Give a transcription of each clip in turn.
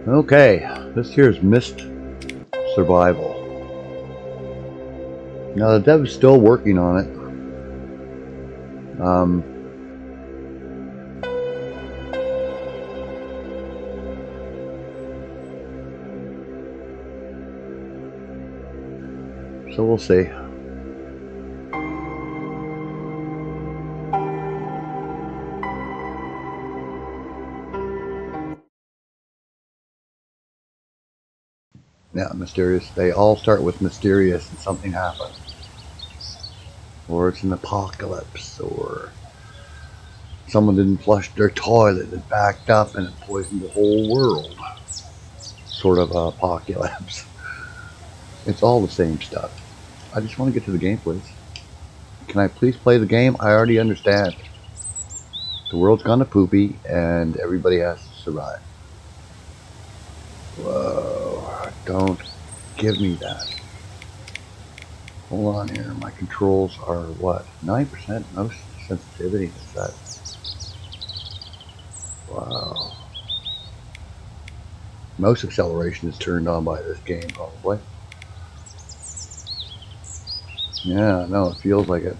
Okay, this here's Mist Survival. Now the dev is still working on it. So we'll see. Yeah, mysterious. They all start with mysterious and something happened. Or it's an apocalypse, or someone didn't flush their toilet, it backed up and it poisoned the whole world. Sort of apocalypse. It's all the same stuff. I just want to get to the game, please. Can I please play the game? I already understand. The world's gone to poopy and everybody has to survive. Whoa, don't give me that. Hold on here, my controls are what? 9% most sensitivity, is that? Wow. Most acceleration is turned on by this game, probably. Yeah, no, it feels like it.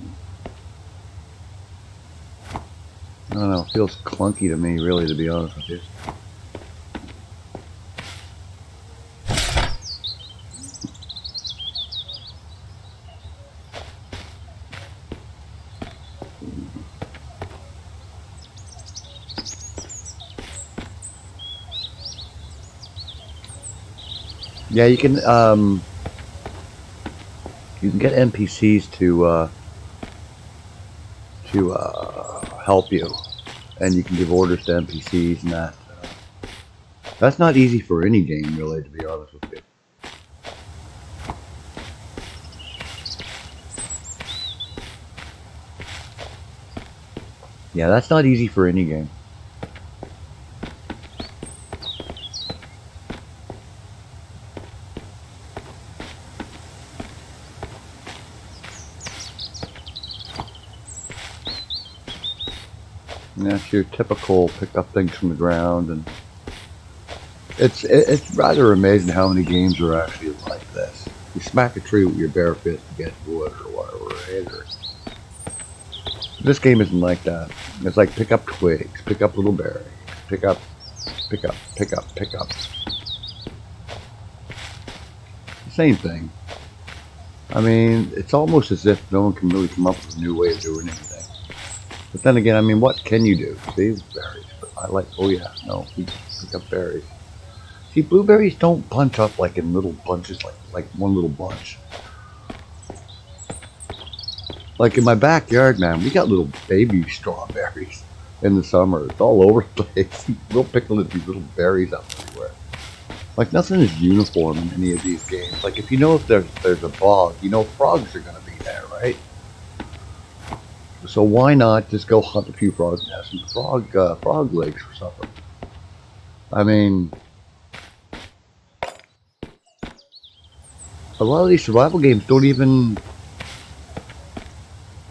I don't know, it feels clunky to me, really, to be honest with you. Yeah, you can get NPCs to help you, and you can give orders to NPCs and that. That's not easy for any game, really, to be honest with you. Yeah, that's not easy for any game. That's your typical pick up things from the ground, and it's rather amazing how many games are actually like this. You smack a tree with your bare fist to get wood or whatever, right? This game isn't like that. It's like pick up twigs, pick up little berries, pick up. Same thing. I mean, it's almost as if no one can really come up with a new way of doing anything. But then again, I mean, what can you do? See, berries. But I like, oh yeah, no, we pick up berries. See, blueberries don't bunch up like in little bunches, like one little bunch. Like in my backyard, man, we got little baby strawberries in the summer. It's all over the place. We'll pick these little berries up everywhere. Like nothing is uniform in any of these games. Like if you know if there's a bog, you know frogs are gonna be there, right? So why not just go hunt a few frogs and have some frog legs or something? I mean, a lot of these survival games don't even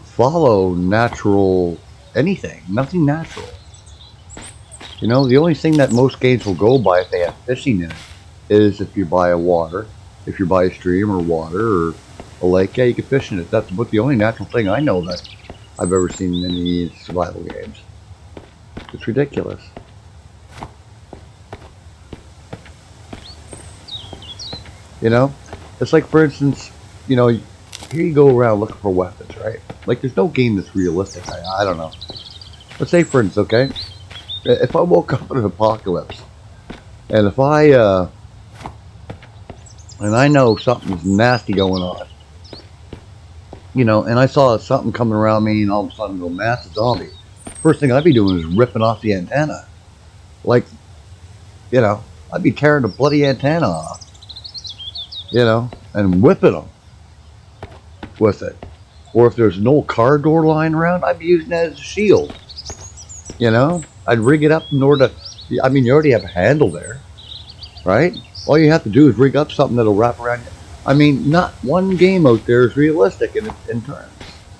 follow natural anything. Nothing natural. You know, the only thing that most games will go by if they have fishing in it is if you're by a water, if you're by a stream or water or a lake, yeah, you can fish in it. That's about the only natural thing I know that I've ever seen in any survival games. It's ridiculous. You know, it's like, for instance, you know, here you go around looking for weapons, right? Like, there's no game that's realistic. I don't know. Let's say, for instance, okay, if I woke up in an apocalypse, and if I know something's nasty going on, you know, and I saw something coming around me and all of a sudden go massive zombie, first thing I'd be doing is ripping off the antenna. Like, you know, I'd be tearing the bloody antenna off, you know, and whipping them with it. Or if there's an old car door lying around, I'd be using that as a shield, you know. I'd rig it up in order to, I mean, you already have a handle there, right? All you have to do is rig up something that'll wrap around you. I mean, not one game out there is realistic in terms.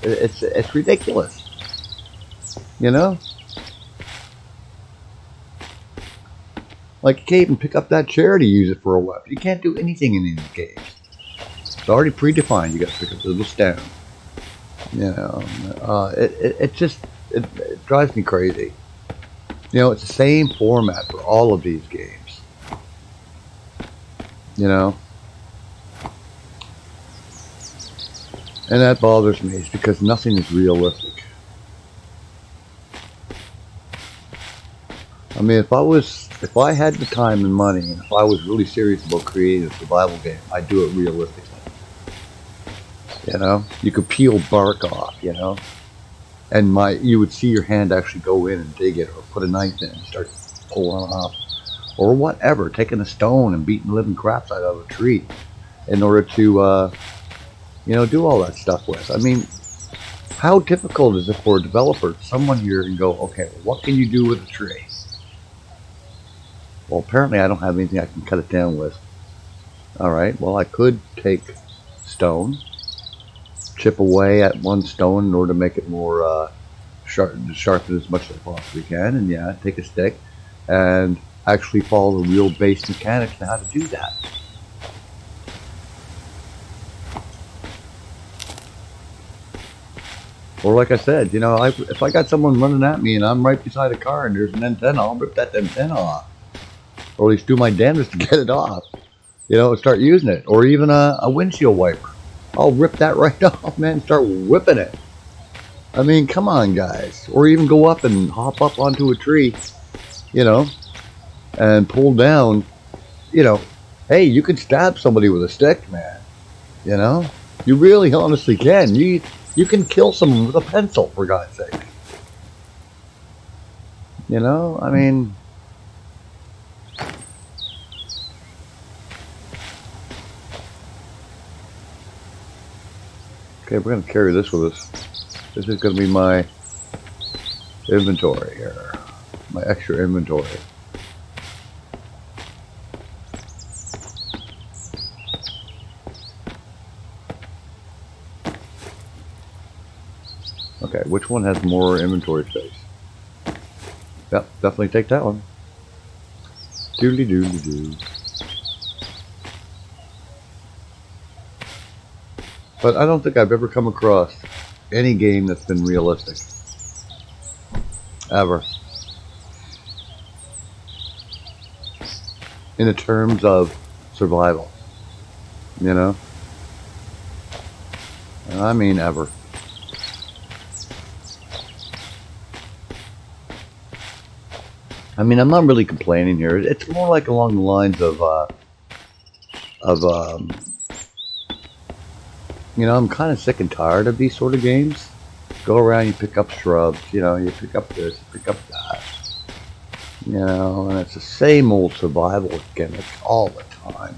It's ridiculous, you know. Like, you can't even pick up that chair to use it for a weapon. You can't do anything in these games. It's already predefined. You got to pick up the little stone. You know, it just it drives me crazy. You know, it's the same format for all of these games. You know, and that bothers me. It's because nothing is realistic. I mean, if I had the time and money, and if I was really serious about creating a survival game, I'd do it realistically. You know, you could peel bark off, you know, and you would see your hand actually go in and dig it, or put a knife in and start pulling off, or whatever, taking a stone and beating the living crap out of a tree in order to, you know, do all that stuff with. I mean, how difficult is it for a developer, someone here, and go, okay, well, what can you do with a tree? Well, apparently I don't have anything I can cut it down with. All right, well, I could take stone, chip away at one stone in order to make it more sharpen as much as I possibly can, and yeah, take a stick and actually follow the real base mechanics on how to do that. Or like I said, you know, if I got someone running at me and I'm right beside a car and there's an antenna, I'll rip that antenna off. Or at least do my damnedest to get it off. You know, start using it. Or even a windshield wiper. I'll rip that right off, man, and start whipping it. I mean, come on, guys. Or even go up and hop up onto a tree, you know, and pull down, you know. Hey, you can stab somebody with a stick, man. You know? You really honestly can. You can kill someone with a pencil, for God's sake. You know, I mean... Okay, we're going to carry this with us. This is going to be my inventory here. My extra inventory. Okay, which one has more inventory space? Yep, definitely take that one. Doodly doodly doo. But I don't think I've ever come across any game that's been realistic. Ever. In the terms of survival. You know? And I mean ever. I mean, I'm not really complaining here. It's more like along the lines of you know, I'm kind of sick and tired of these sort of games. Go around, you pick up shrubs, you know, you pick up this, you pick up that. You know, and it's the same old survival gimmick all the time.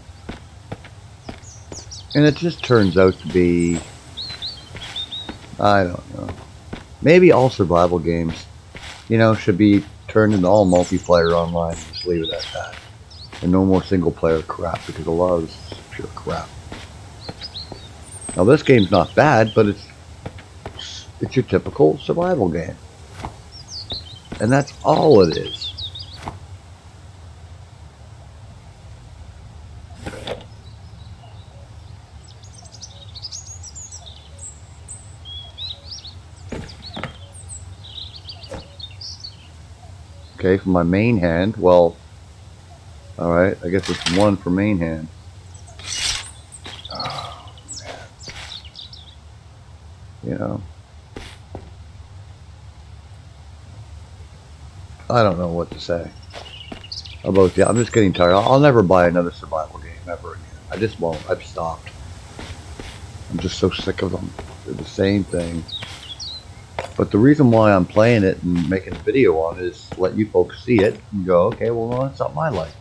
And it just turns out to be, I don't know. Maybe all survival games, you know, should be turned into all multiplayer online and just leave it at that. And no more single player crap, because a lot of this is pure crap. Now this game's not bad, but it's your typical survival game. And that's all it is. Okay, for my main hand, well, alright, I guess it's one for main hand. Oh, man. You know. I don't know what to say about that. I'm just getting tired. I'll never buy another survival game ever again. I just won't. I've stopped. I'm just so sick of them. They're the same thing. But the reason why I'm playing it and making a video on it is to let you folks see it and go, okay, well, that's something I like.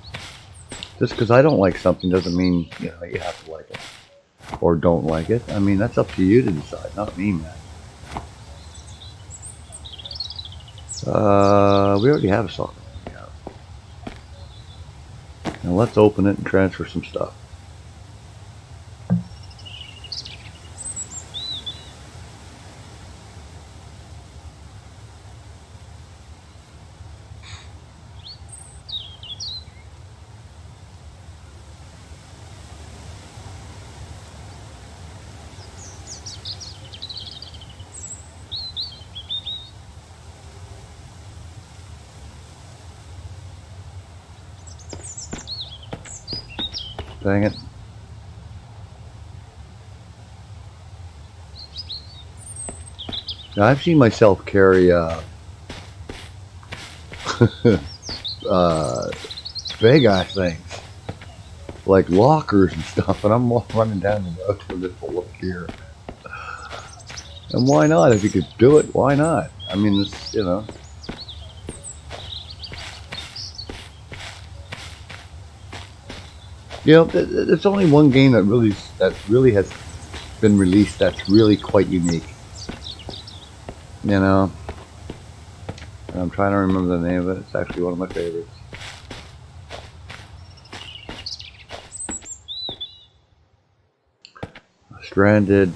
Just because I don't like something doesn't mean, you know, you have to like it. Or don't like it. I mean, that's up to you to decide, not me, man. We already have a socket. Yeah. Now let's open it and transfer some stuff. Dang it. Now, I've seen myself carry big ass things like lockers and stuff, and I'm running down the road with it full of gear. And why not? If you could do it, why not? I mean, it's, you know. You know, there's only one game that really has been released that's really quite unique. You know, and I'm trying to remember the name of it. It's actually one of my favorites. Stranded.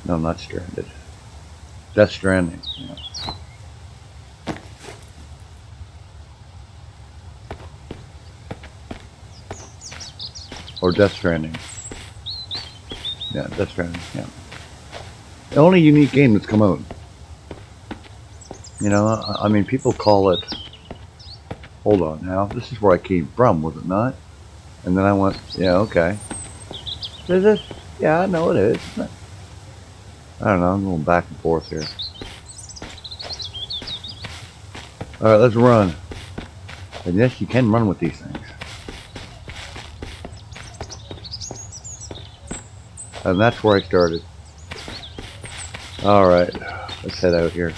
No, not Stranded. Death Stranding. Yeah. Or Death Stranding. Yeah, Death Stranding. Yeah. The only unique game that's come out. You know, I mean, people call it. Hold on now. This is where I came from, was it not? And then I went, yeah, okay. Is this? Yeah, I know it is. I don't know. I'm going back and forth here. All right, let's run. And yes, you can run with these things. And that's where I started. All right, let's head out here.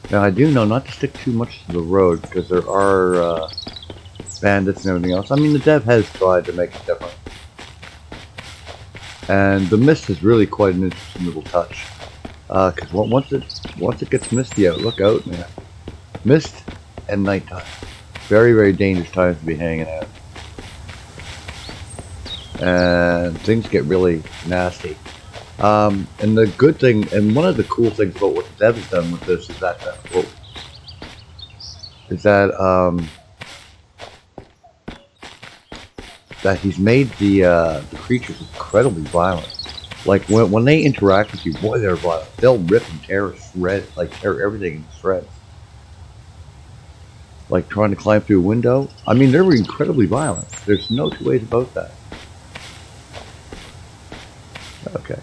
Now I do know not to stick too much to the road because there are bandits and everything else. I mean, the dev has tried to make it different. And the mist is really quite an interesting little touch. Because once it gets misty out, look out, man. Mist and nighttime. Very, very dangerous times to be hanging out. And things get really nasty. And the good thing, and one of the cool things about what the dev has done with this is that he's made the creatures incredibly violent. Like when they interact with you, boy, they're violent. They'll rip and tear everything in shreds. Like trying to climb through a window. I mean, they're incredibly violent. There's no two ways about that. Okay.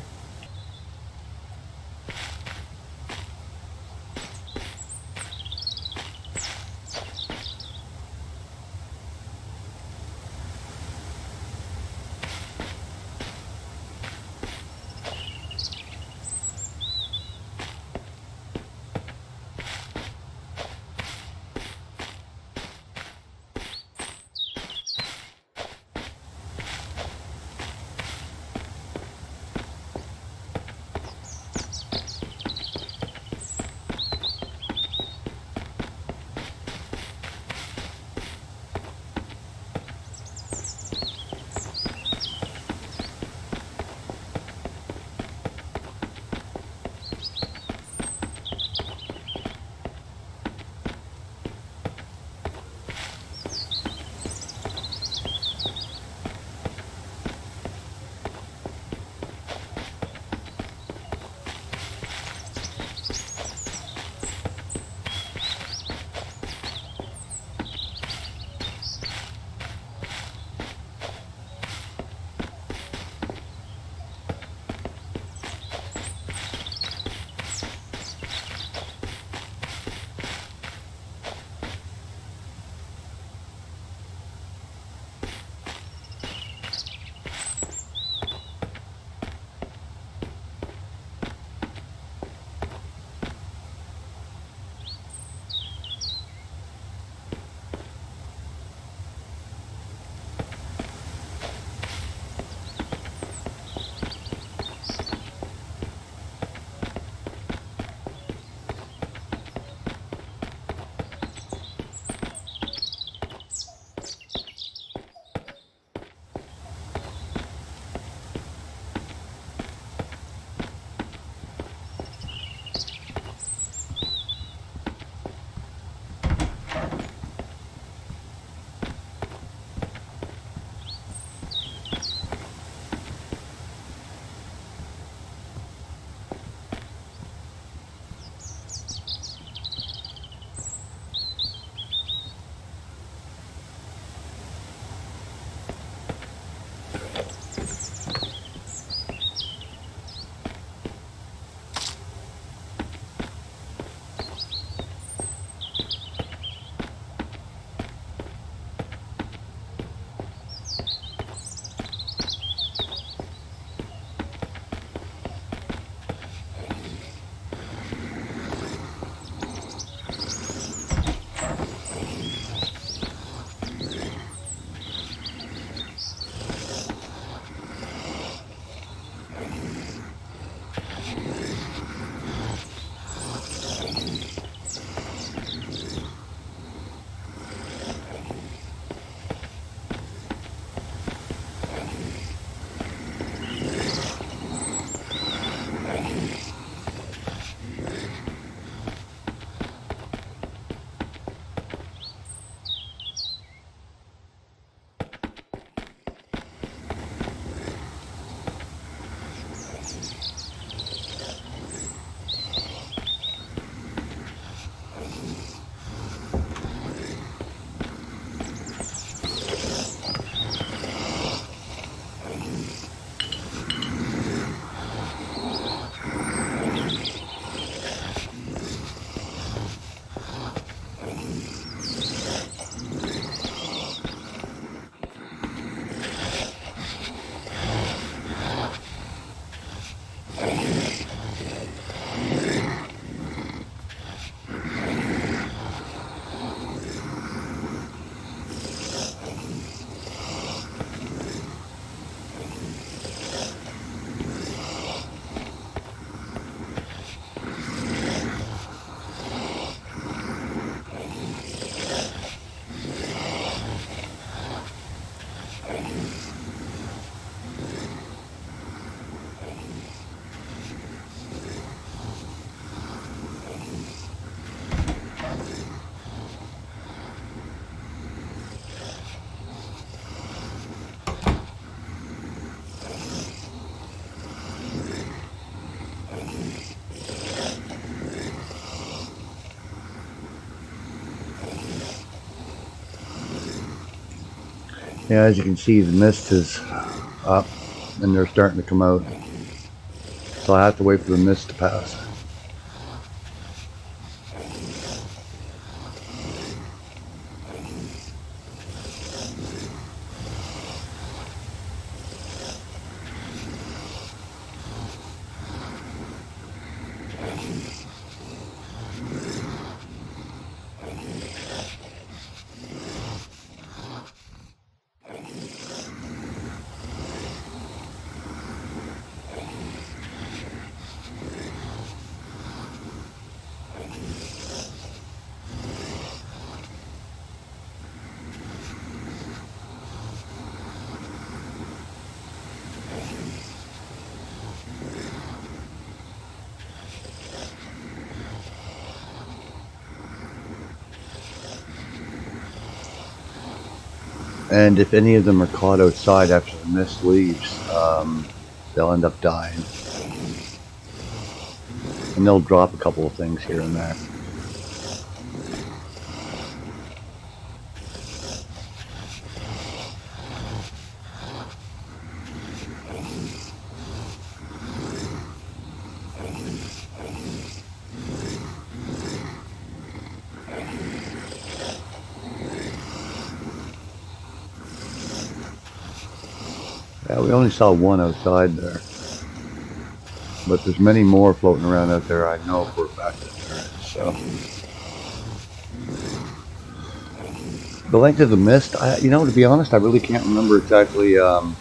Yeah, as you can see, the mist is up and they're starting to come out. So I have to wait for the mist to pass. And if any of them are caught outside after the mist leaves, they'll end up dying. And they'll drop a couple of things here and there. Yeah, we only saw one outside there. But there's many more floating around out there. I know for a fact that there is. So the length of the mist, to be honest, I really can't remember exactly how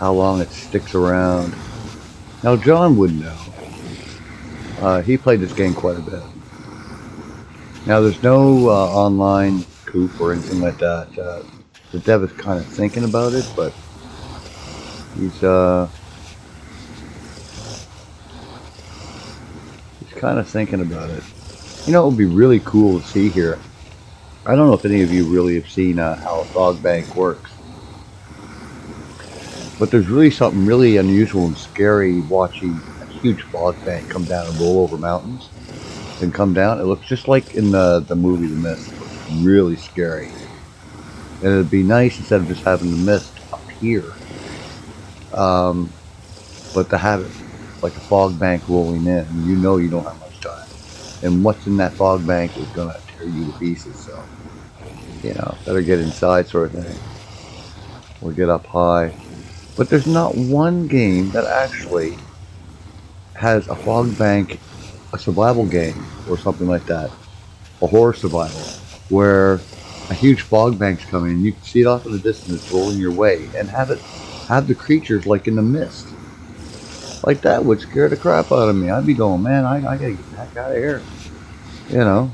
long it sticks around. Now John would know. He played this game quite a bit. Now there's no online coop or anything like that. The dev is kind of thinking about it, but he's kind of thinking about it. You know, it would be really cool to see here. I don't know if any of you really have seen how a fog bank works, but there's really something really unusual and scary watching a huge fog bank come down and roll over mountains and come down. It looks just like in the movie The Mist. It looks really scary. And it'd be nice instead of just having the mist up here, but to have it like a fog bank rolling in, and you know you don't have much time. And what's in that fog bank is gonna tear you to pieces. So, better get inside, sort of thing, or get up high. But there's not one game that actually has a fog bank, a survival game, or something like that, a horror survival, where a huge fog bank's coming and you can see it off in the distance rolling your way, and have the creatures like in the mist. Like that would scare the crap out of me. I'd be going, man, I gotta get the heck out of here. You know,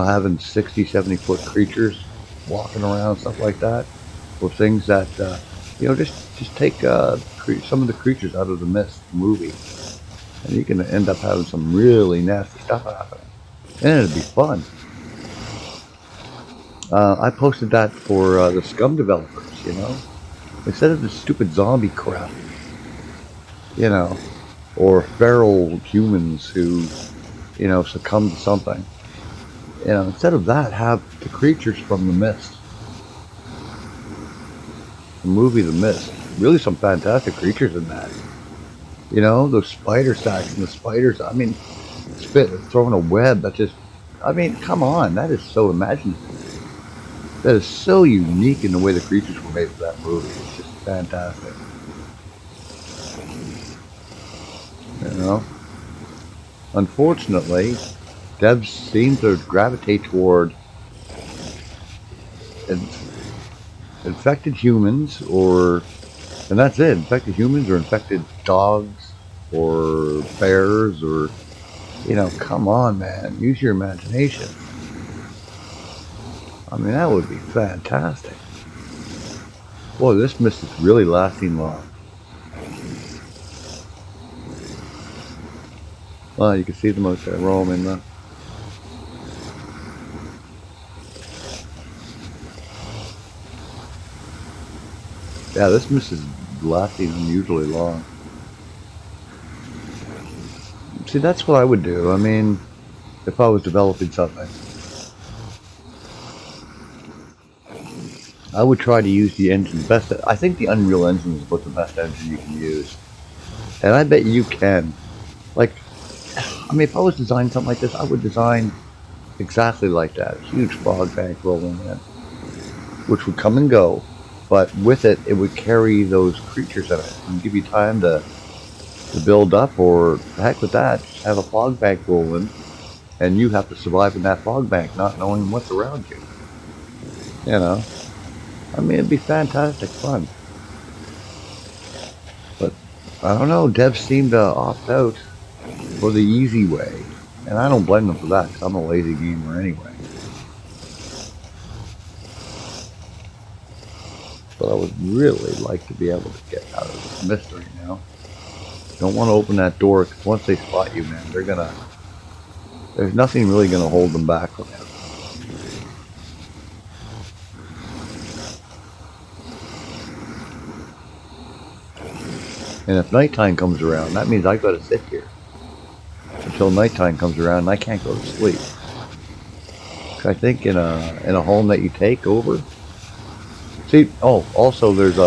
having 60, 70-foot creatures walking around, stuff like that, or things that, just take some of the creatures out of the Mist movie, and you can end up having some really nasty stuff happening, and it'd be fun. I posted that for the Scum developers, instead of the stupid zombie crap, or feral humans who, succumb to something. Instead of that, have the creatures from The Mist. The movie The Mist. Really some fantastic creatures in that. Those spider sacks and the spiders, throwing a web, come on, that is so imaginative. That is so unique in the way the creatures were made for that movie. It's just fantastic. Unfortunately, devs seem to gravitate toward infected humans, and that's it, infected humans or infected dogs or bears, or, come on, man, use your imagination. That would be fantastic. Boy, this mist is really lasting long. Well, you can see them out there roaming. Yeah, this mist is lasting unusually long. See, that's what I would do. If I was developing something. I would try to use the engine best. I think the Unreal Engine is about the best engine you can use. And I bet you can. Like, I mean, if I was designing something like this, I would design exactly like that. Huge fog bank rolling in, which would come and go. But with it, it would carry those creatures in it and give you time to build up, or heck with that, just have a fog bank roll in, and you have to survive in that fog bank not knowing what's around you. You know? I mean, it'd be fantastic fun. But, I don't know, devs seem to opt out for the easy way. And I don't blame them for that, because I'm a lazy gamer anyway. But I would really like to be able to get out of this mystery now. Don't want to open that door, because once they spot you, man, they're gonna... There's nothing really gonna hold them back from it. And if nighttime comes around, that means I gotta sit here until nighttime comes around and I can't go to sleep. I think in a home that you take over. See, oh, also there's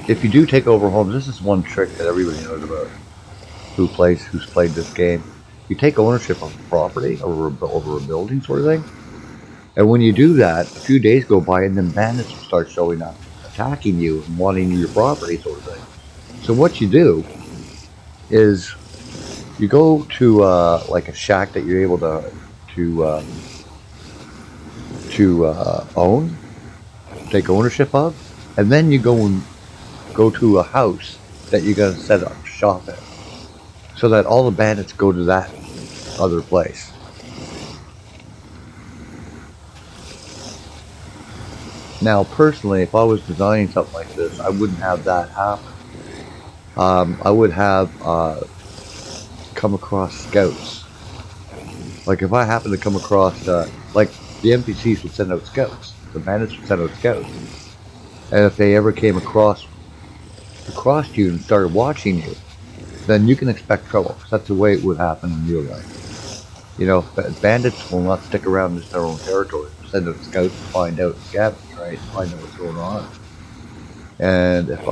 if you do take over homes, this is one trick that everybody knows about who's played this game. You take ownership of a property over a building sort of thing. And when you do that, a few days go by and then bandits will start showing up, attacking you and wanting your property sort of thing. So what you do is you go to like a shack that you're able to own, take ownership of, and then you go to a house that you're gonna set up shop in, so that all the bandits go to that other place. Now, personally, if I was designing something like this, I wouldn't have that happen. I would have come across scouts. Like if I happen to come across, like the NPCs would send out scouts, the bandits would send out scouts, and if they ever came across you and started watching you, then you can expect trouble. That's the way it would happen in real life. You know, bandits will not stick around in their own territory. Send out scouts to find out, scavenge, right? Find out what's going on. And if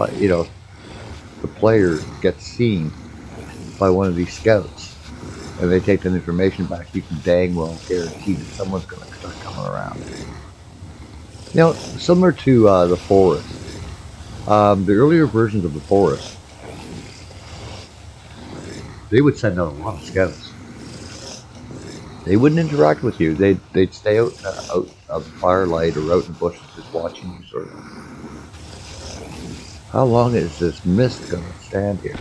the player gets seen by one of these scouts, and they take that information back, you can dang well guarantee that someone's going to start coming around. You know, similar to the forest. The earlier versions of the forest, they would send out a lot of scouts. They wouldn't interact with you. They'd stay out of the firelight or out in the bushes just watching you sort of. How long is this mist going to stand here?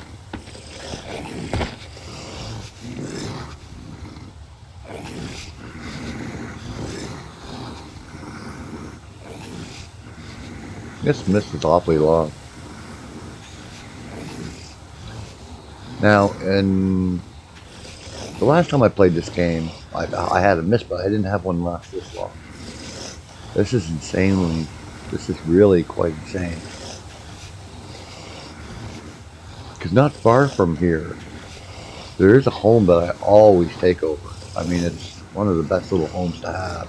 This mist is awfully long. Now, and the last time I played this game, I had a mist, but I didn't have one last this long. This is insanely, this is really quite insane. Because not far from here, there is a home that I always take over. I mean, it's one of the best little homes to have.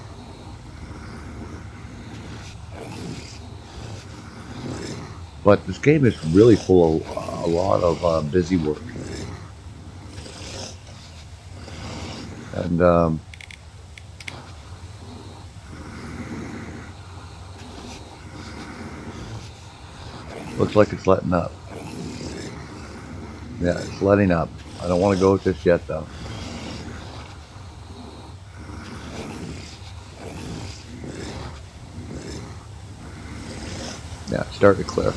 But this game is really full of a lot of busy work. And looks like it's letting up. Yeah, it's letting up. I don't want to go with this yet, though. Yeah, it's starting to clear.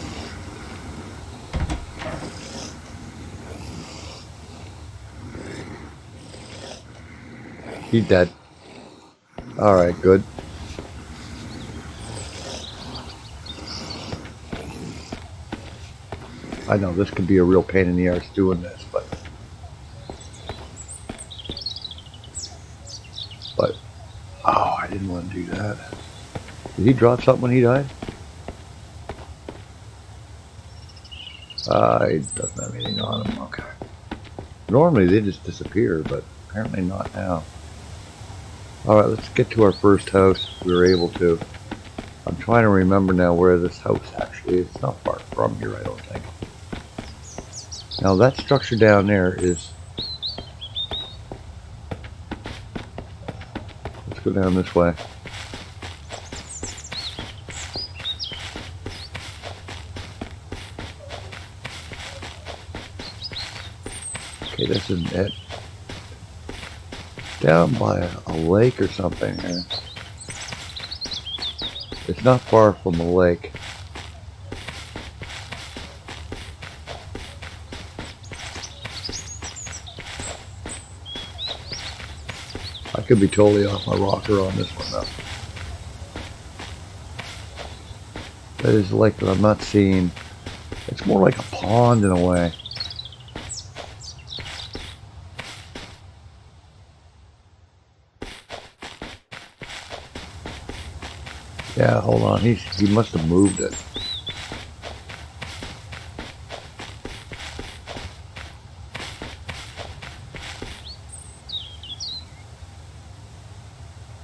He's dead. Alright, good. I know this could be a real pain in the arse doing this, but oh, I didn't want to do that. Did he drop something when he died? He doesn't have anything on him. Okay. Normally they just disappear, but apparently not now. Alright, let's get to our first house. We were able to. I'm trying to remember now where this house actually is. It's not far from here, I don't think. Now that structure down there is... Let's go down this way. Okay, this isn't it. Down by a lake or something here. It's not far from a lake. I could be totally off my rocker on this one though. That is a lake that I'm not seeing. It's more like a pond in a way. Yeah, hold on. He must have moved it.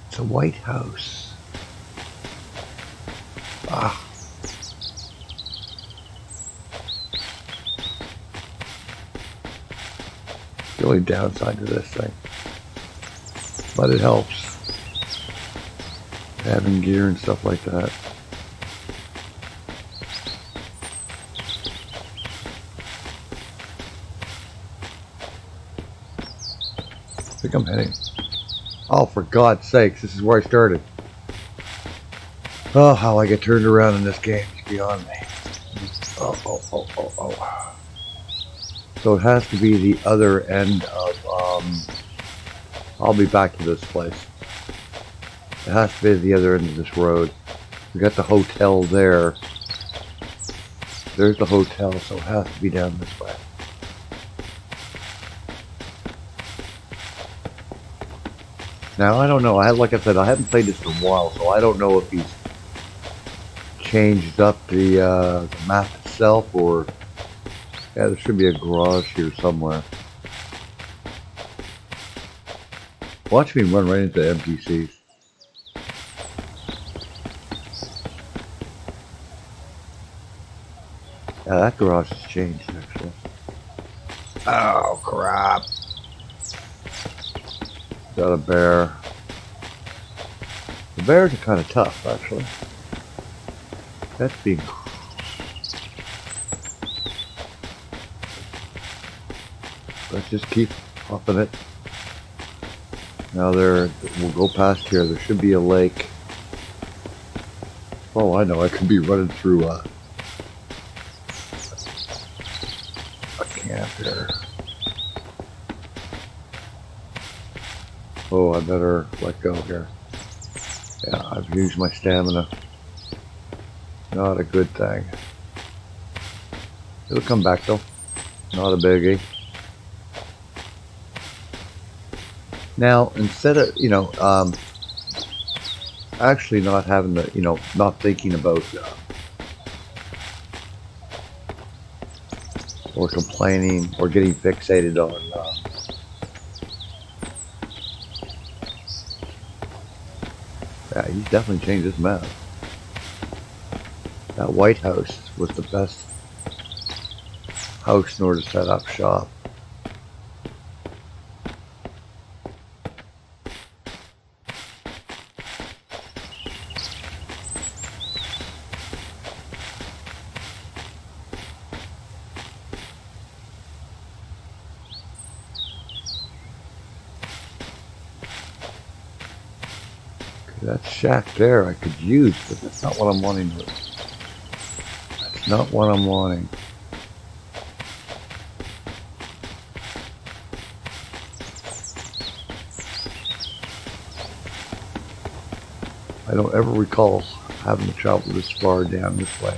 It's a white house. Ah. The only downside to this thing. But it helps. Having gear and stuff like that. I think I'm heading. Oh, for God's sakes, this is where I started. Oh, how I get turned around in this game is beyond me. Oh. So it has to be the other end of, I'll be back to this place. It has to be the other end of this road. We got the hotel there. There's the hotel, so it has to be down this way. Now, I don't know. Like I said, I haven't played this in a while, so I don't know if he's changed up the map itself, or... Yeah, there should be a garage here somewhere. Watch me run right into NPCs. Yeah, that garage has changed, actually. Oh, crap. Got a bear. The bears are kind of tough, actually. That's being... Let's just keep popping it. Now we'll go past here. There should be a lake. Oh, I know. I could be running through a camp here. Oh, I better let go here. Yeah, I've used my stamina. Not a good thing. It'll come back though. Not a biggie. Now, instead of, actually not having to, not thinking about, or complaining, or getting fixated on, yeah, he's definitely changed his map. That White House was the best house in order to set up shop. That shack there I could use, but that's not what I'm wanting to. That's not what I'm wanting. I don't ever recall having to travel this far down this way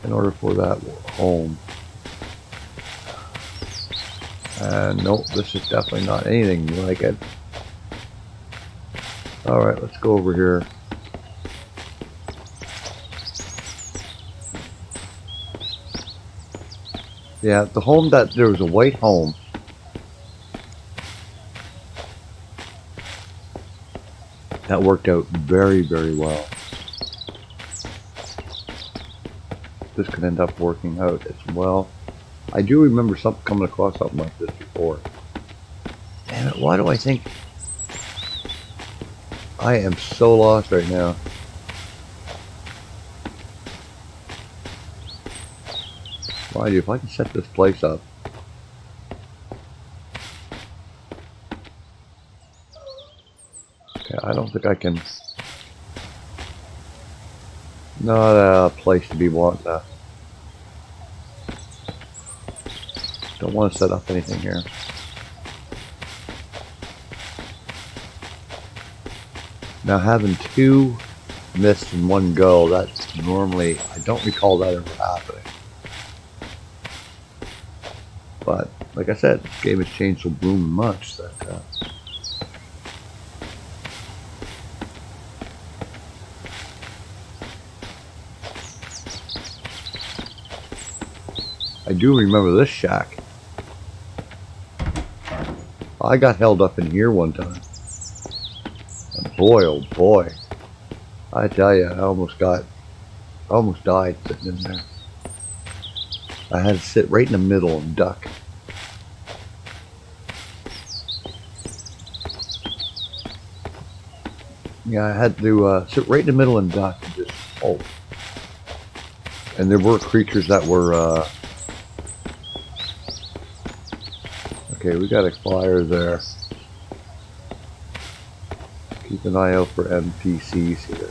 in order for that home. And nope, this is definitely not anything like it. Alright, let's go over here. Yeah, the home there was a white home. That worked out very, very well. this could end up working out as well. I do remember coming across something like this before. Damn it, why do I think... I am so lost right now. Mind you, if I can set this place up. Okay, I don't think I can... Not a place to be wanting to... Don't want to set up anything here. Now having 2 mists in one go, that's normally... I don't recall that ever happening. But, like I said, this game has changed so blooming much that... I do remember this shack. I got held up in here one time. And boy, oh boy. I tell you, I almost died sitting in there. I had to sit right in the middle and duck. Yeah, I had to sit right in the middle and duck and just hope. And there were creatures that were... Okay, we got a flyer there. Keep an eye out for NPCs here.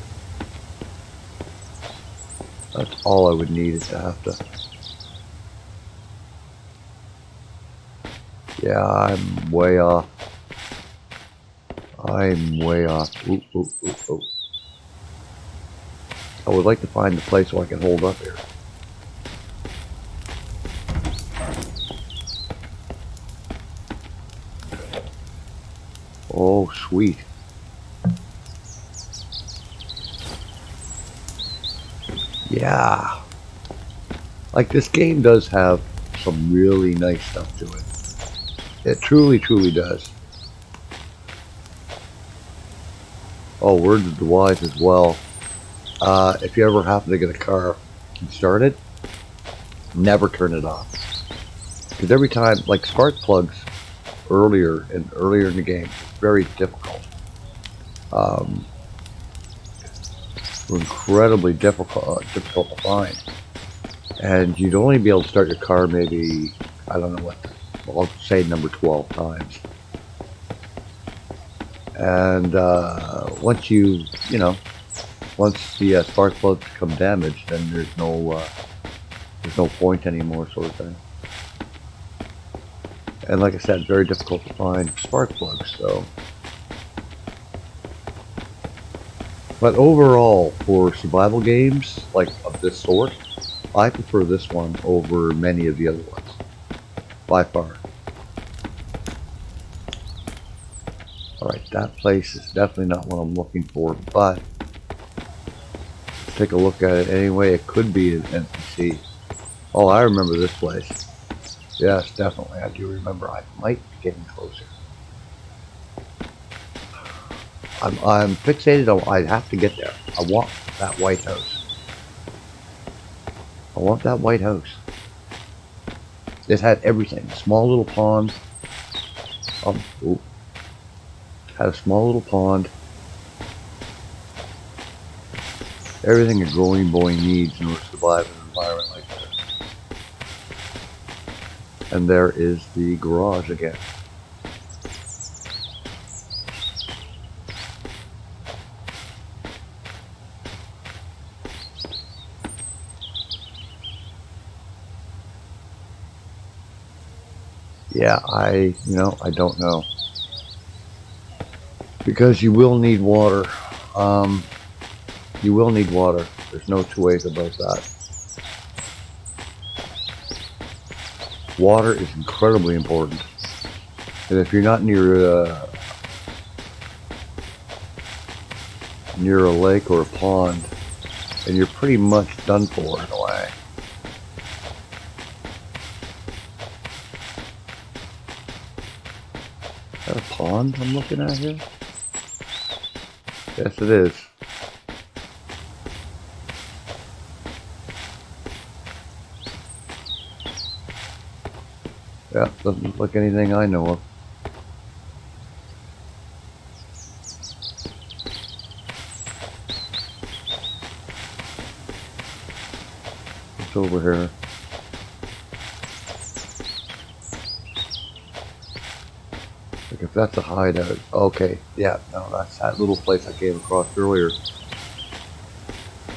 That's all I would need is to have to... Yeah, I'm way off. I'm way off. Ooh, ooh, ooh, ooh. I would like to find a place so I can hold up here. Oh, sweet. Yeah. Like, this game does have some really nice stuff to it. It truly, truly does. Oh, words of the wise as well. If you ever happen to get a car and start it, never turn it off. Because every time, like spark plugs earlier in the game, very difficult. Incredibly difficult to find. And you'd only be able to start your car maybe, I don't know what, I'll say number 12 times. And once once the spark plugs become damaged, then there's no point anymore, sort of thing. And like I said, very difficult to find spark plugs. So, but overall, for survival games like of this sort, I prefer this one over many of the other ones, by far. Alright, that place is definitely not what I'm looking for, but let's take a look at it anyway. It could be an NPC. Oh, I remember this place. Yes, definitely, I do remember. I might be getting closer. I'm fixated on, I have to get there. I want that white house. I want that white house. It had everything. Small little pond. Oh, had a small little pond. Everything a growing boy needs in order to survive in an environment like this. And there is the garage again. Yeah, I don't know. Because you will need water. You will need water. There's no two ways about that. Water is incredibly important. And if you're not near a lake or a pond, then you're pretty much done for in a way. Is that a pond I'm looking at here? Yes, it is. Yeah, doesn't look like anything I know of. It's over here. Like if that's a hideout. Okay, yeah, no, that's that little place I came across earlier.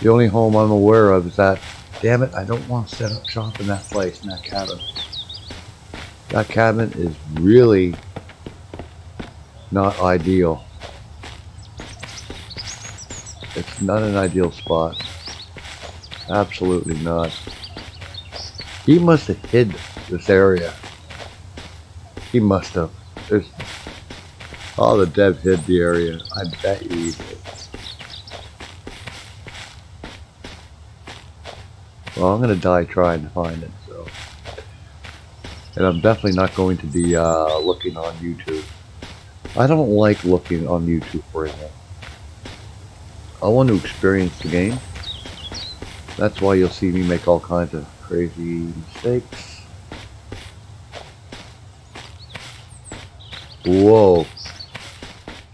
The only home I'm aware of is that, damn it, I don't want to set up shop in that place, in that cabin. That cabin is really not ideal. It's not an ideal spot. Absolutely not. He must have hid this area. He must have. There's... Oh, the dev hid the area. I bet you he did. Well, I'm going to die trying to find it, so. And I'm definitely not going to be looking on YouTube. I don't like looking on YouTube for anything. I want to experience the game. That's why you'll see me make all kinds of crazy mistakes. Whoa.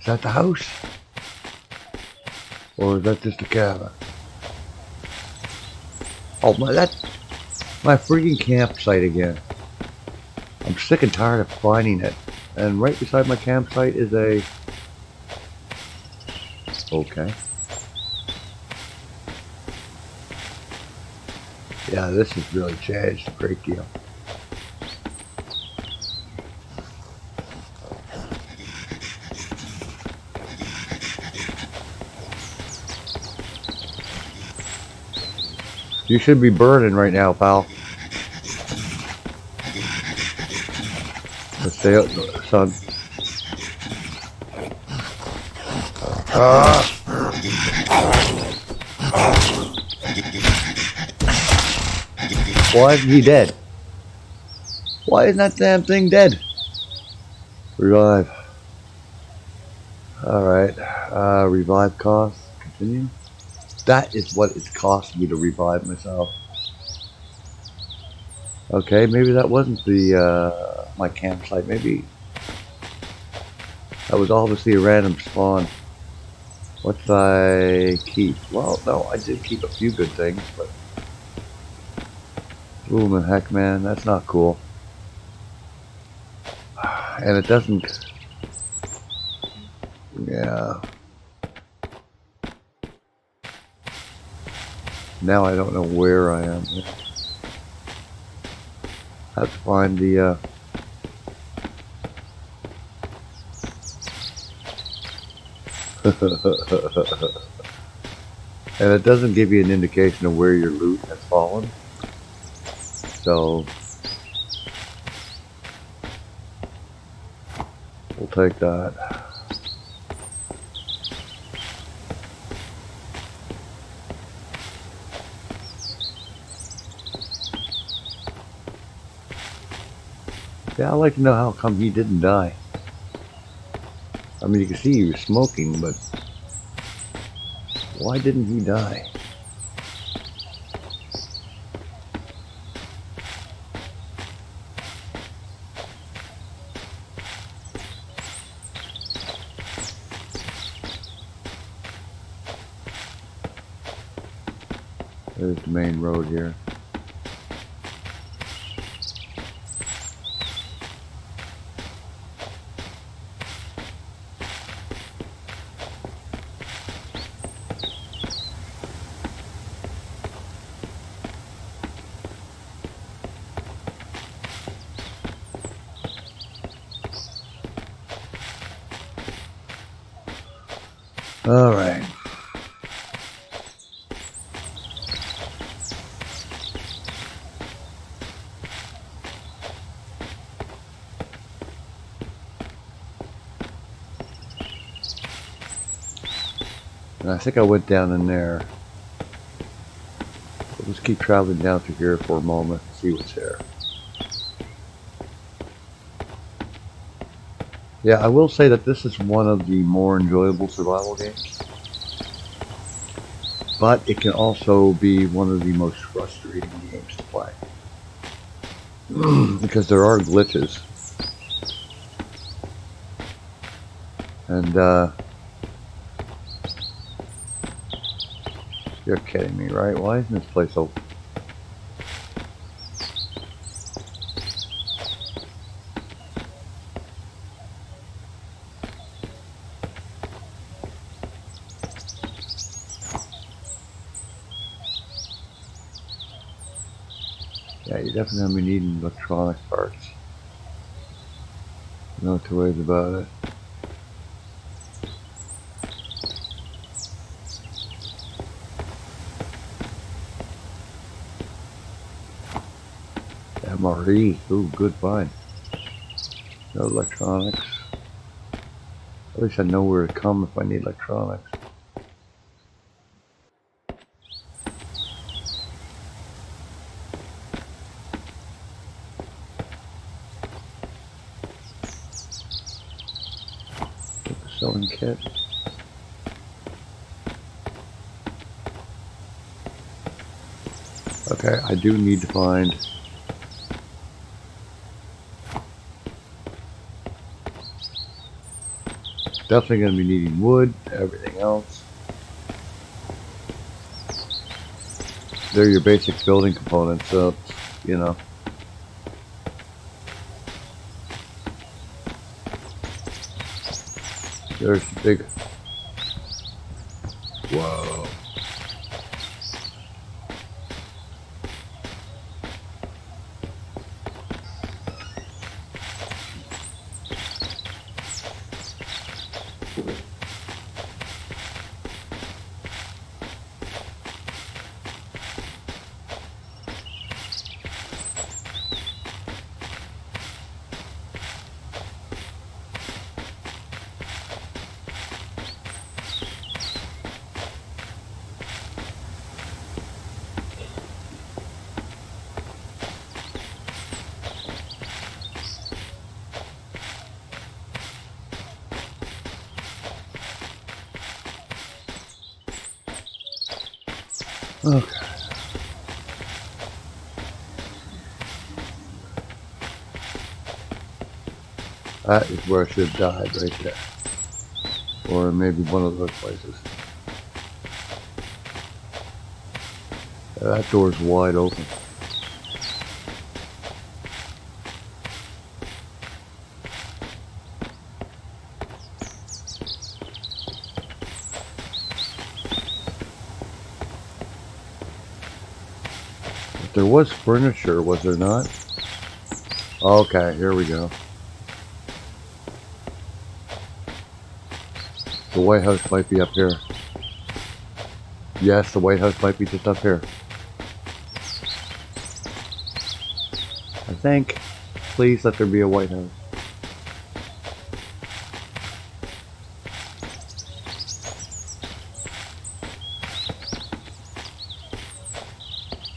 Is that the house? Or is that just a cabin? Oh my, that's my freaking campsite again. I'm sick and tired of finding it. And right beside my campsite is a... Okay. Yeah, this has really changed a great deal. You should be burning right now, pal. Let's stay up, son. Why isn't he dead? Why isn't that damn thing dead? Revive. Alright. Revive cost. Continue. That is what it's costing me to revive myself. Okay, maybe that wasn't the my campsite. Maybe that was obviously a random spawn. What's I keep? Well, no, I did keep a few good things, but ooh, heck, man, that's not cool. And it doesn't. Yeah. Now I don't know where I am. I have to find the and it doesn't give you an indication of where your loot has fallen. So we'll take that. Yeah, I'd like to know how come he didn't die. I mean, you can see he was smoking, but why didn't he die? There's the main road here. All right. And I think I went down in there. We'll just keep traveling down through here for a moment and see what's there. Yeah, I will say that this is one of the more enjoyable survival games. But it can also be one of the most frustrating games to play. because there are glitches. And you're kidding me, right? Why isn't this place open? Yeah, you're definitely going to be needing electronic parts. No two ways about it. MRE. Ooh, good find. No electronics. At least I know where to come if I need electronics. Get the sewing kit. Okay, I do need to find definitely going to be needing wood, everything else. They're your basic building components, so, you know. There's the big... Whoa. Okay. That is where I should have died, right there. Or maybe one of those places. That door's wide open. But there was furniture, was there not? Okay, here we go. The White House might be up here. Yes, the White House might be just up here. I think. Please let there be a White House.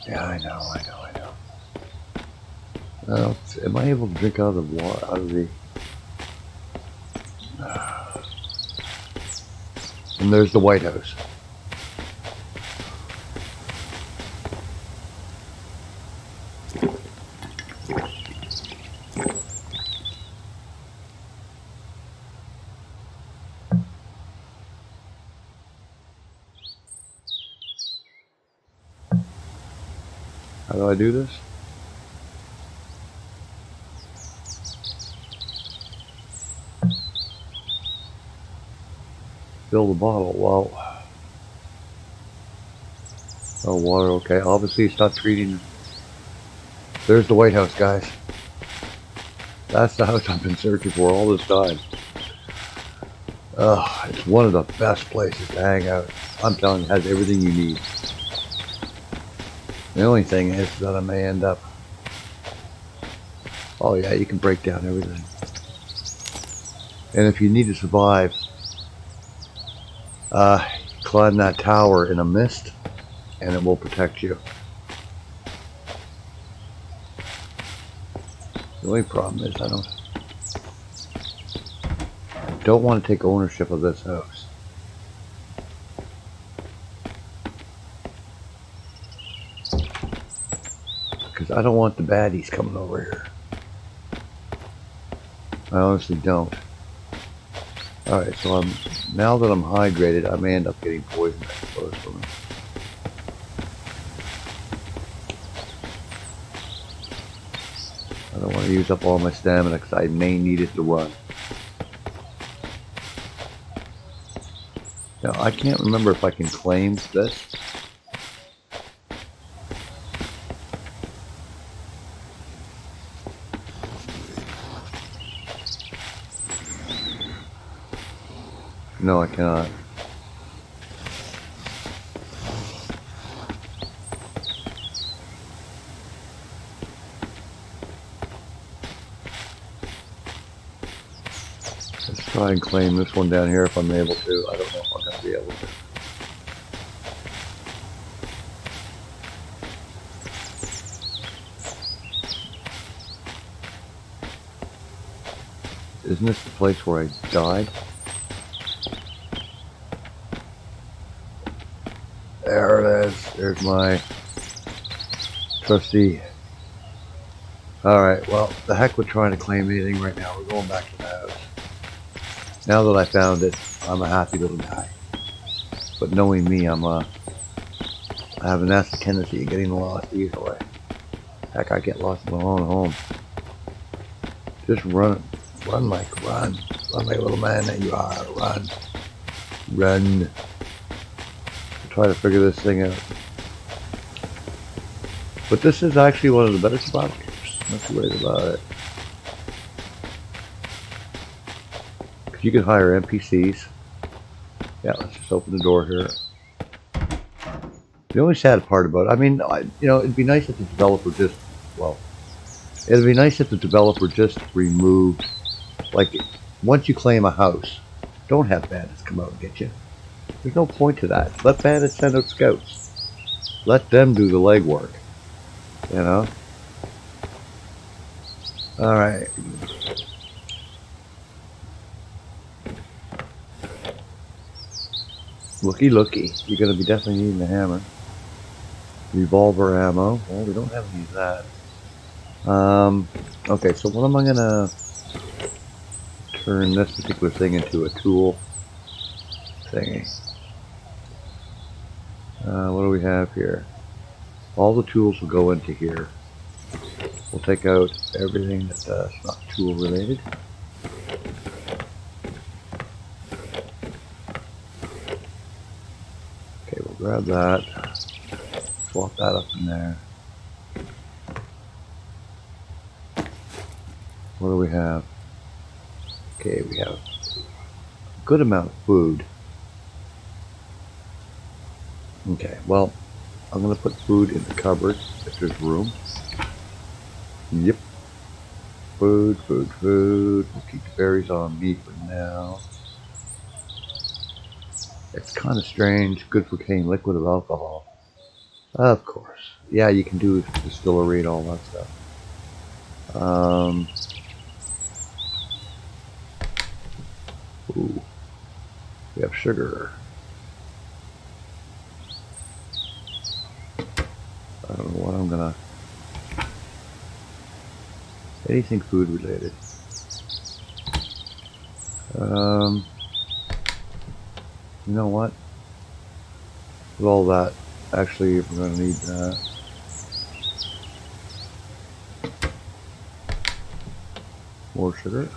Yeah, I know. Am I able to drink out of the water? Out of the... And there's the White House. How do I do this? Fill the bottle. Wow. Oh, water. Okay. Obviously, it's not treating. There's the White House, guys. That's the house I've been searching for all this time. It's one of the best places to hang out. I'm telling you, it has everything you need. The only thing is that I may end up... Oh yeah, you can break down everything. And if you need to survive, climb that tower in a mist, and it will protect you. The only problem is I don't want to take ownership of this house. because I don't want the baddies coming over here. I honestly don't. Alright, so now that I'm hydrated, I may end up getting poisoned, I suppose, from it. I don't want to use up all my stamina because I may need it to run. Now, I can't remember if I can claim this. No, I cannot. Let's try and claim this one down here if I'm able to. I don't know if I'm going to be able to. Isn't this the place where I died? There it is. There's my trusty. Alright, well, the heck with trying to claim anything right now. We're going back to the house. Now that I found it, I'm a happy little guy. But knowing me, I have a nasty tendency of getting lost easily. Heck, I get lost in my own home. Just run, Mike, run like a little man that you are, run. Try to figure this thing out. But this is actually one of the better survival games. Not too worried about it. Because you can hire NPCs. Yeah, let's just open the door here. The only sad part about it, I mean, you know, it'd be nice if the developer just, well, it'd be nice if the developer just removed, like, once you claim a house, don't have bandits come out and get you. There's no point to that. Let bandits send out scouts. Let them do the legwork. You know? Alright. Looky. You're going to be definitely needing a hammer. Revolver ammo. Well, we don't have any of that. Okay, so what am I going to turn this particular thing into a tool thingy? What do we have here? All the tools will go into here. We'll take out everything that's not tool related. Okay, we'll grab that. Swap that up in there. What do we have? Okay, we have a good amount of food. Okay, well, I'm going to put food in the cupboard if there's room. Yep. Food. We'll keep the berries on me for now. It's kind of strange. Good for cane liquid of alcohol. Of course. Yeah, you can do distillery and all that stuff. Ooh. We have sugar. I don't know what I'm gonna... Anything food related. You know what? With all that, actually, we're gonna need that. More sugar.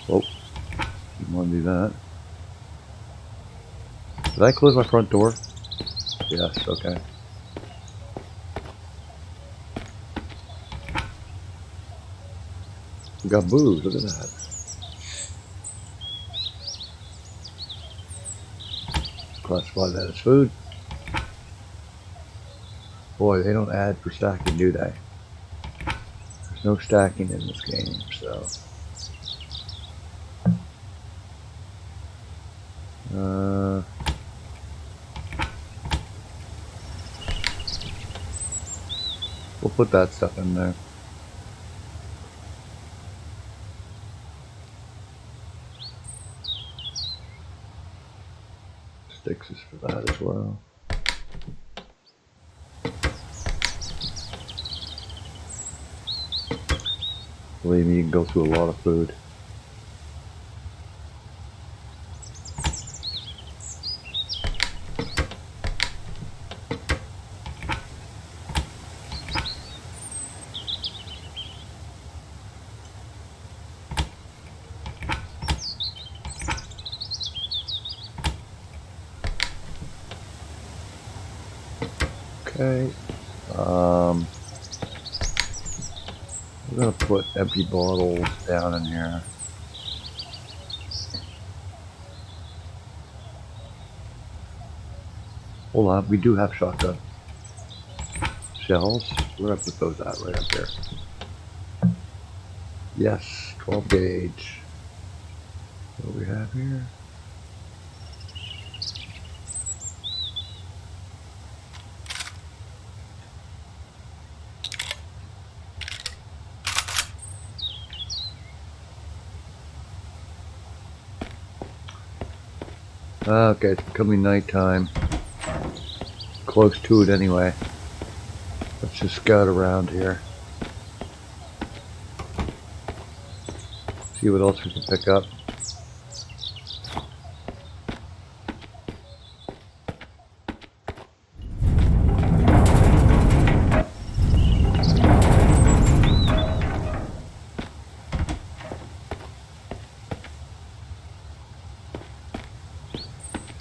Oh, didn't want to do that. Did I close my front door? Yes, okay. We got booze, look at that. Classify that as food. Boy, they don't add for stacking, do they? There's no stacking in this game, so... we'll put that stuff in there. Sticks is for that as well. Believe me, you can go through a lot of food. Okay. We're gonna put empty bottles down in here. Hold on, we do have shotgun shells. Where did I put those at? Right up there. Yes, 12 gauge. What do we have here? Okay, it's becoming nighttime. Close to it anyway. Let's just scout around here. See what else we can pick up.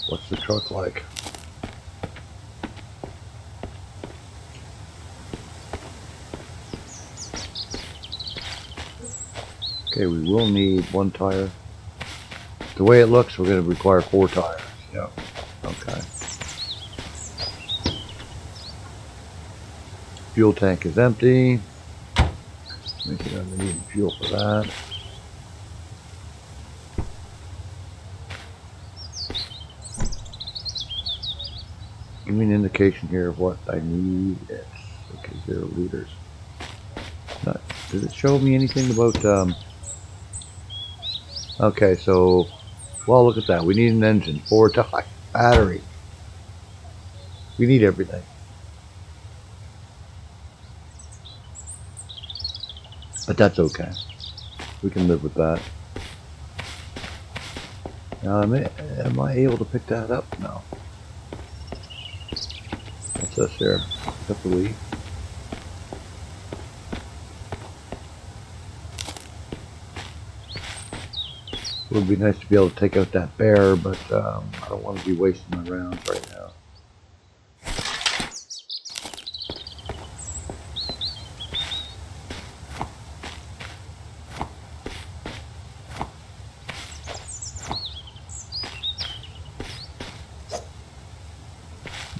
What's the truck like? Okay, we will need 1 tire. The way it looks, we're going to require 4 tires. Yep. Okay. Fuel tank is empty. Making sure we need fuel for that. Give me an indication here of what I need. Yes. Okay, 0 liters. Does it show me anything about okay, so well, look at that. We need an engine, 4 tire, battery. We need everything. But that's okay. We can live with that. Now, am I able to pick that up? No. What's this here? Except the leaf. It would be nice to be able to take out that bear, but I don't want to be wasting my rounds right now.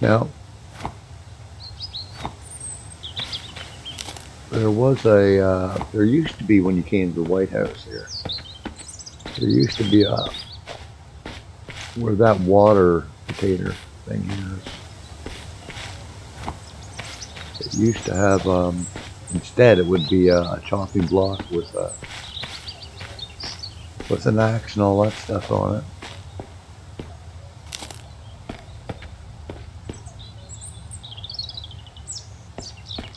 Now, there was a, there used to be when you came to the White House here, there used to be a, where that water container thing is. It used to have, instead it would be a chopping block with an axe and all that stuff on it.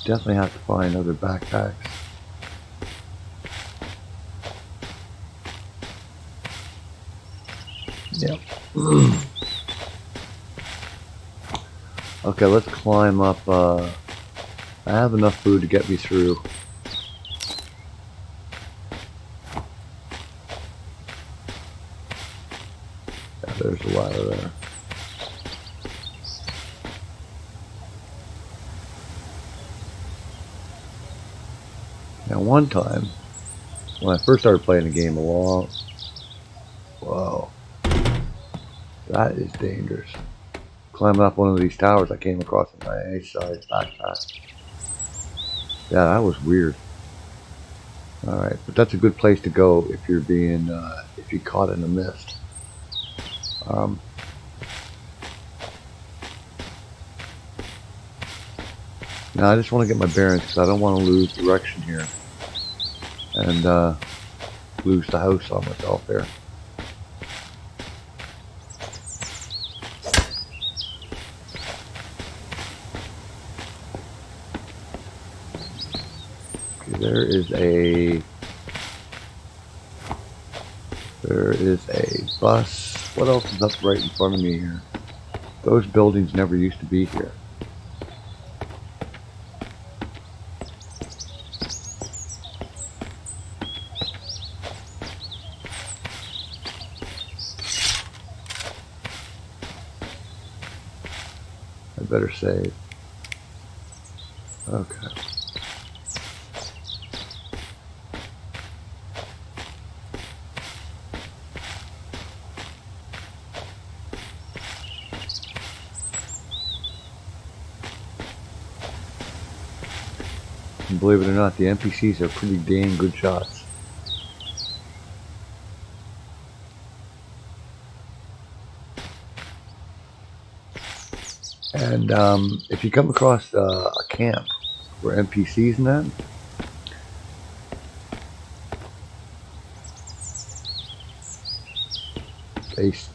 Definitely have to find other backpacks. Yep. Okay, let's climb up. I have enough food to get me through. Yeah, there's a ladder there. Now, one time, when I first started playing the game whoa, that is dangerous. Climbing up one of these towers I came across in my A-side backpack. Yeah, that was weird. Alright, but that's a good place to go if you're being, if you're caught in the mist. Now I just want to get my bearings because I don't want to lose direction here. And lose the house on myself there. Okay, there is a There is a bus. What else is up right in front of me here? Those buildings never used to be here. I better save. Okay. And believe it or not, the NPCs are pretty dang good shots. And if you come across a camp where NPCs and that,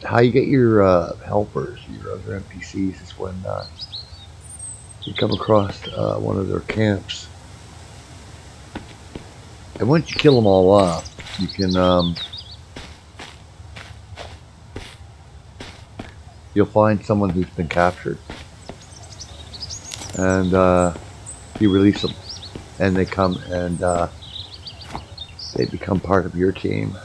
how you get your helpers, your other NPCs, is when you come across one of their camps. And once you kill them all off, you can, you'll find someone who's been captured. And you release them. And they come and they become part of your team.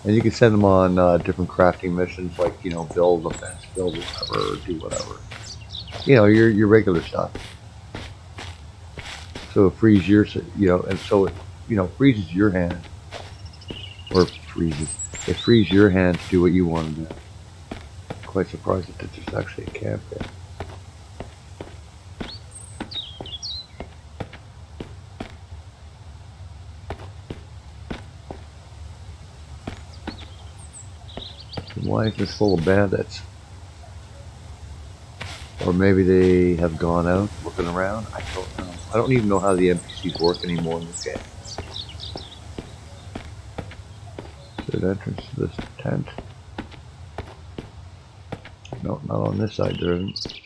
And you can send them on different crafting missions, like, you know, build a fence, build whatever, or do whatever. You know, your regular stuff. So it frees your, you know, and so it, you know, freezes your hand. Or freezes. It frees your hand to do what you want to do. Quite surprised that there's actually a camp there. Why is this full of bandits? Or maybe they have gone out looking around. I don't know. I don't even know how the NPCs work anymore in this game. Good entrance to this tent. No, not on this side there isn't.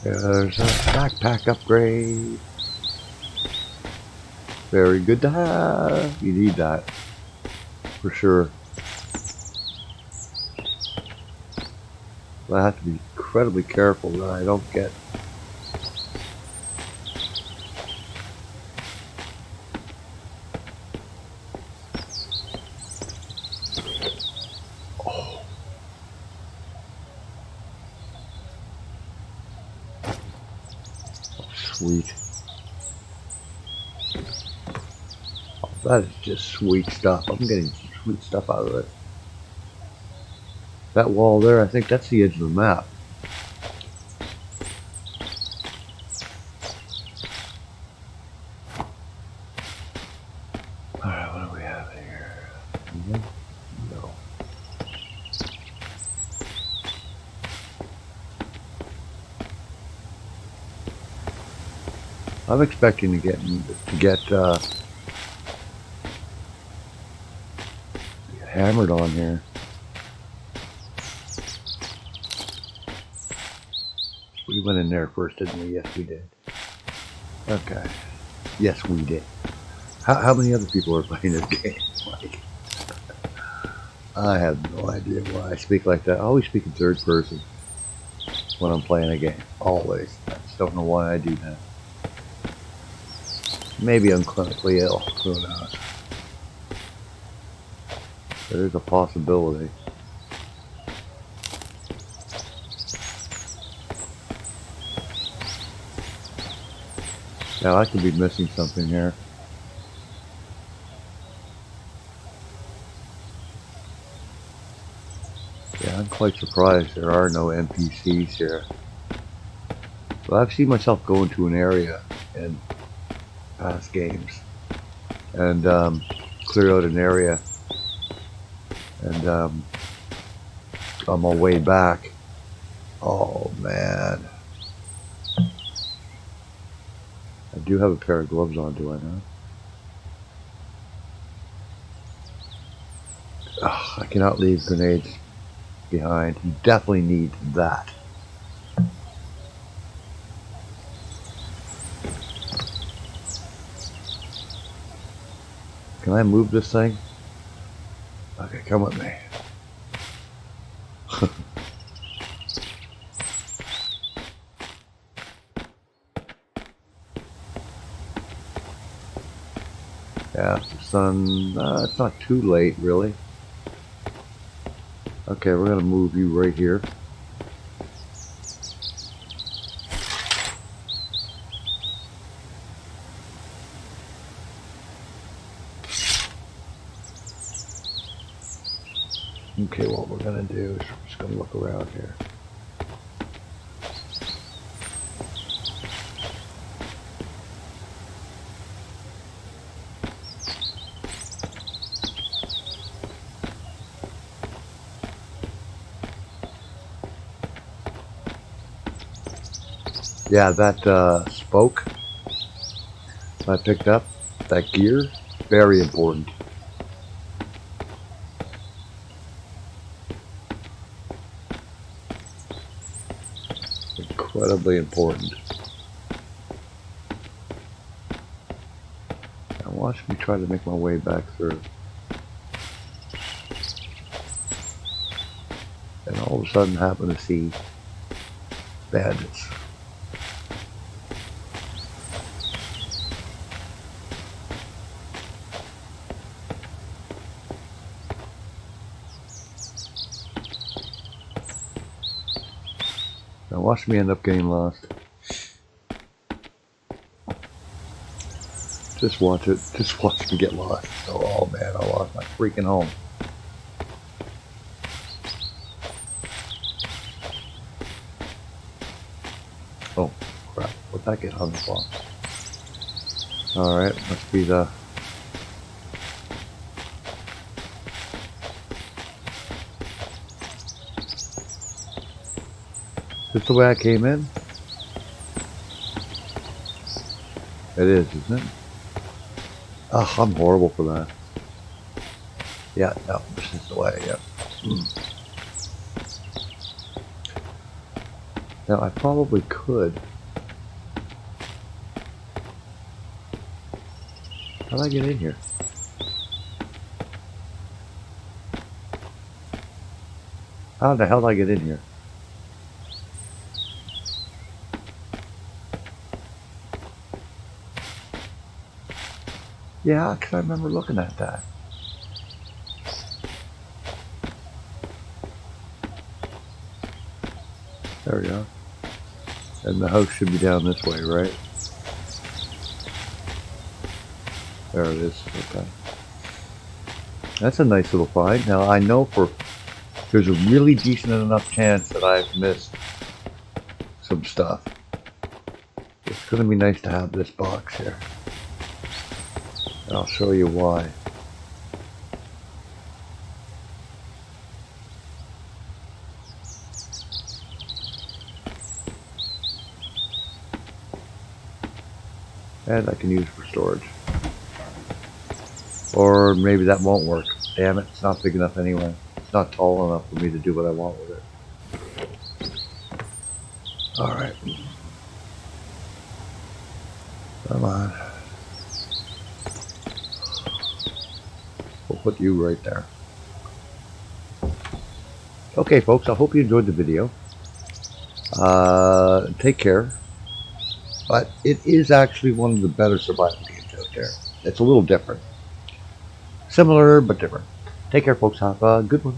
There's a backpack upgrade. Very good to have. You need that. For sure. But I have to be incredibly careful that I don't get... Oh. Sweet. Oh, that is just sweet stuff. I'm getting sweet stuff out of it. That wall there, I think that's the edge of the map. Alright, what do we have here? No. I'm expecting to get hammered on here. We went in there first, didn't we? Yes, we did. Okay. Yes, we did. How many other people are playing this game? Like, I have no idea why I speak like that. I always speak in third person when I'm playing a game. Always. I just don't know why I do that. Maybe I'm clinically ill. Who knows? There's a possibility. Now I could be missing something here. Yeah, I'm quite surprised there are no NPCs here. But I've seen myself go into an area in past games and clear out an area, and on my way back, oh man, I do have a pair of gloves on, do I not? I cannot leave grenades behind. You definitely need that. Can I move this thing? Okay, come with me. Yeah, the sun, it's not too late, really. Okay, we're going to move you right here. Okay, what we're going to do is we're just going to look around here. Yeah, that spoke I picked up, that gear, very important. Incredibly important. Now watch me try to make my way back through. And all of a sudden happen to see bandits. Now watch me end up getting lost. Just watch it. Just watch me get lost. Oh man, I lost my freaking home. Oh crap, what'd that get hung up on? Alright, must be the... Is this the way I came in? It is, isn't it? Oh, I'm horrible for that. Yeah, no, this is the way, yeah. Now, I probably could. How'd I get in here? How the hell did I get in here? Yeah, because I remember looking at that. There we go. And the house should be down this way, right? There it is. Okay. That's a nice little find. Now I know there's a really decent enough chance that I've missed some stuff. It's going to be nice to have this box here. And I'll show you why. And I can use for storage. Or maybe that won't work. Damn it, it's not big enough anyway. It's not tall enough for me to do what I want with it. Alright. Come on. We'll put you right there. Okay folks, I hope you enjoyed the video. Take care. But it is actually one of the better survival games out there. It's a little different. Similar, but different. Take care folks, have a good one.